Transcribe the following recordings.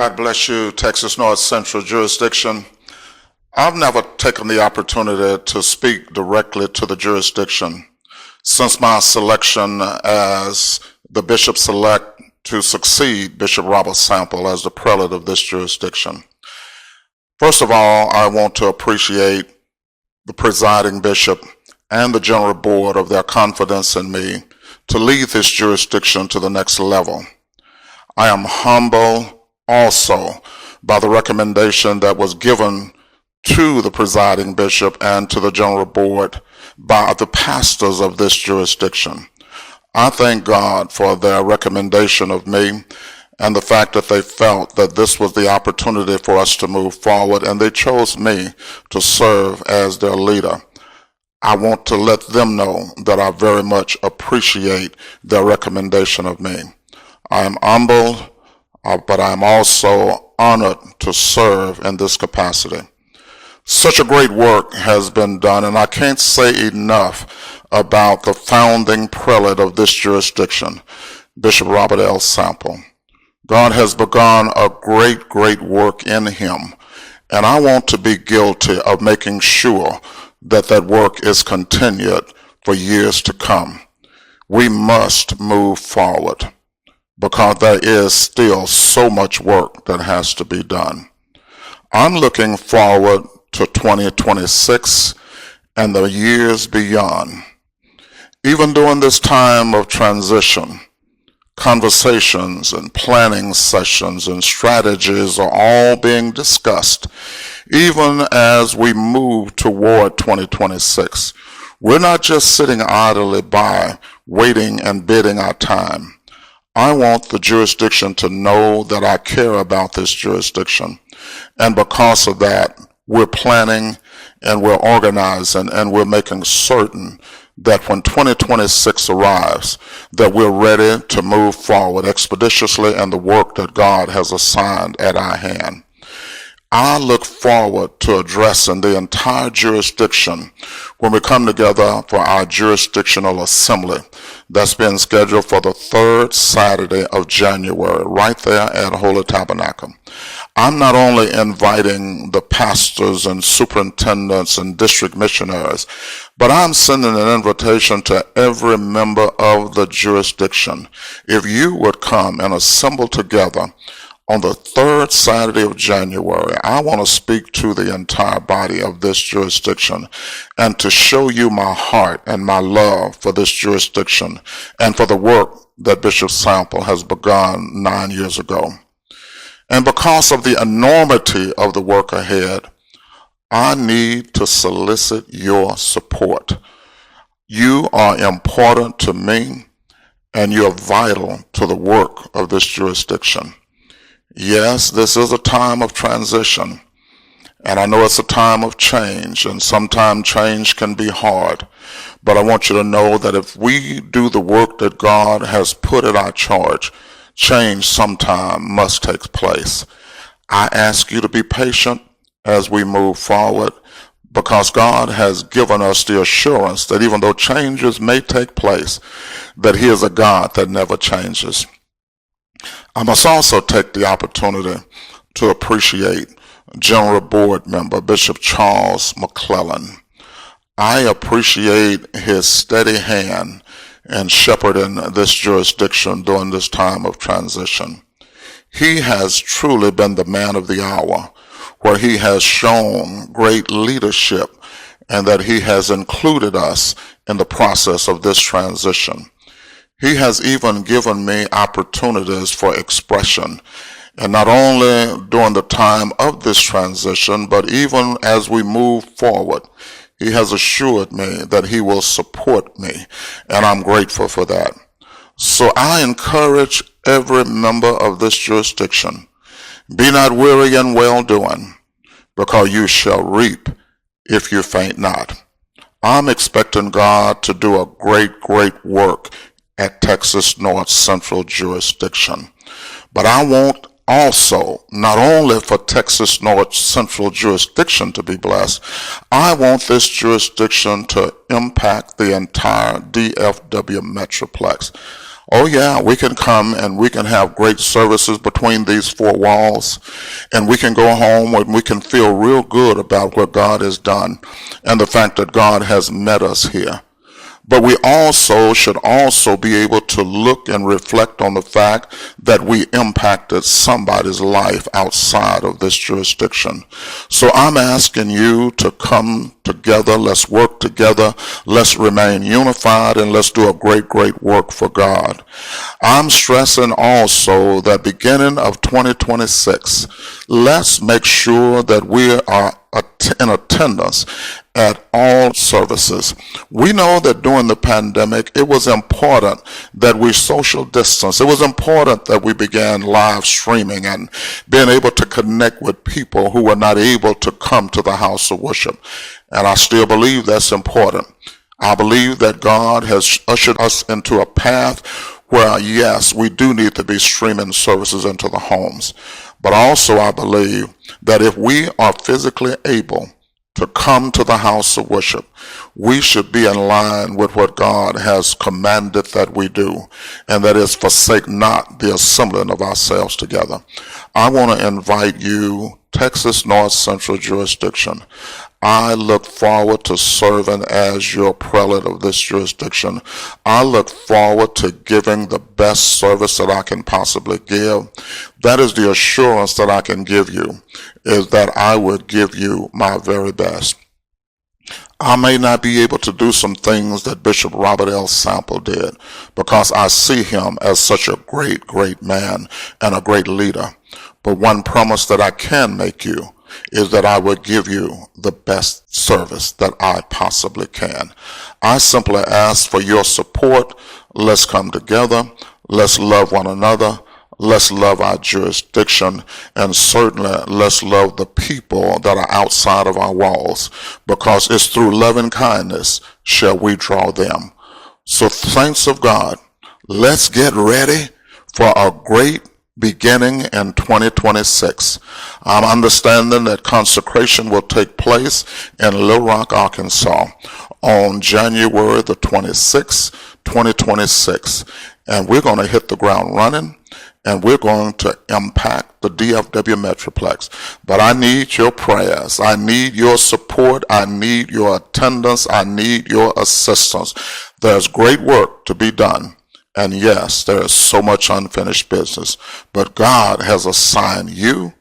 God bless you, Texas North Central Jurisdiction. I've never taken the opportunity to speak directly to the jurisdiction since my selection as the bishop-select to succeed Bishop Robert Sample as the prelate of this jurisdiction. First of all, I want to appreciate the presiding bishop and the general board of their confidence in me to lead this jurisdiction to the next level. I am humble also by the recommendation that was given to the presiding bishop and to the general board by the pastors of this jurisdiction. I thank God for their recommendation of me and the fact that they felt that this was the opportunity for us to move forward, and they chose me to serve as their leader. I want to let them know that I very much appreciate their recommendation of me. I am humbled, but I'm also honored to serve in this capacity. Such a great work has been done, and I can't say enough about the founding prelate of this jurisdiction, Bishop Robert L. Sample. God has begun a great work in him, and I want to be guilty of making sure that that work is continued for years to come. We must move forward, because there is still so much work that has to be done. I'm looking forward to 2026 and the years beyond. Even during this time of transition, conversations and planning sessions and strategies are all being discussed. Even as we move toward 2026, we're not just sitting idly by, waiting and biding our time. I want the jurisdiction to know that I care about this jurisdiction. And because of that, we're planning and we're organizing and we're making certain that when 2026 arrives, that we're ready to move forward expeditiously in the work that God has assigned at our hand. I look forward to addressing the entire jurisdiction when we come together for our jurisdictional assembly that's been scheduled for the third Saturday of January, right there at Holy Tabernacle. I'm not only inviting the pastors and superintendents and district missionaries, but I'm sending an invitation to every member of the jurisdiction. If you would come and assemble together on the third Saturday of January, I want to speak to the entire body of this jurisdiction and to show you my heart and my love for this jurisdiction and for the work that Bishop Sample has begun 9 years ago. And because of the enormity of the work ahead, I need to solicit your support. You are important to me, and you're vital to the work of this jurisdiction. Yes, this is a time of transition, and I know it's a time of change, and sometimes change can be hard, but I want you to know that if we do the work that God has put in our charge, change sometime must take place. I ask you to be patient as we move forward, because God has given us the assurance that even though changes may take place, that He is a God that never changes. I must also take the opportunity to appreciate General Board Member Bishop Charles McClellan. I appreciate his steady hand in shepherding this jurisdiction during this time of transition. He has truly been the man of the hour, where he has shown great leadership and that he has included us in the process of this transition. He has even given me opportunities for expression, and not only during the time of this transition, but even as we move forward. He has assured me that he will support me, and I'm grateful for that. So I encourage every member of this jurisdiction, be not weary in well-doing, because you shall reap if you faint not. I'm expecting God to do a great work at Texas North Central Jurisdiction. But I want also, not only for Texas North Central Jurisdiction to be blessed, I want this jurisdiction to impact the entire DFW Metroplex. Oh yeah, we can come and we can have great services between these four walls, and we can go home and we can feel real good about what God has done and the fact that God has met us here. But we also should also be able to look and reflect on the fact that we impacted somebody's life outside of this jurisdiction. So I'm asking you to come together. Let's work together. Let's remain unified, and let's do a great, great work for God. I'm stressing also that beginning of 2026, let's make sure that we are in attendance at all services. We know that during the pandemic, it was important that we social distance. It was important that we began live streaming and being able to connect with people who were not able to come to the house of worship. And I still believe that's important. I believe that God has ushered us into a path where, yes, we do need to be streaming services into the homes. But also I believe that if we are physically able to come to the house of worship, we should be in line with what God has commanded that we do, and that is forsake not the assembling of ourselves together. I want to invite you, Texas North Central Jurisdiction. I look forward to serving as your prelate of this jurisdiction. I look forward to giving the best service that I can possibly give. That is the assurance that I can give you, is that I would give you my very best. I may not be able to do some things that Bishop Robert L. Sample did, because I see him as such a great, great man and a great leader. But one promise that I can make you is that I will give you the best service that I possibly can. I simply ask for your support. Let's come together. Let's love one another. Let's love our jurisdiction, and certainly let's love the people that are outside of our walls, because it's through loving kindness shall we draw them. So, saints of God, let's get ready for a great beginning in 2026. I'm understanding that consecration will take place in Little Rock, Arkansas on January the 26th, 2026. And we're going to hit the ground running, and we're going to impact the DFW Metroplex. But I need your prayers. I need your support. I need your attendance. I need your assistance. There's great work to be done. And yes, there is so much unfinished business, but God has assigned you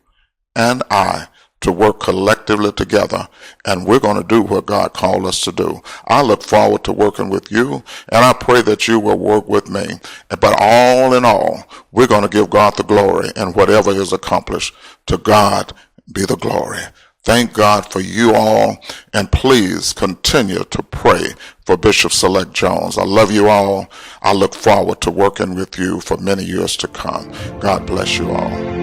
and I to work collectively together, and we're going to do what God called us to do. I look forward to working with you, and I pray that you will work with me. But all in all, we're going to give God the glory, and whatever is accomplished, to God be the glory. Thank God for you all, and please continue to pray for Bishop-Select Jones. I love you all. I look forward to working with you for many years to come. God bless you all.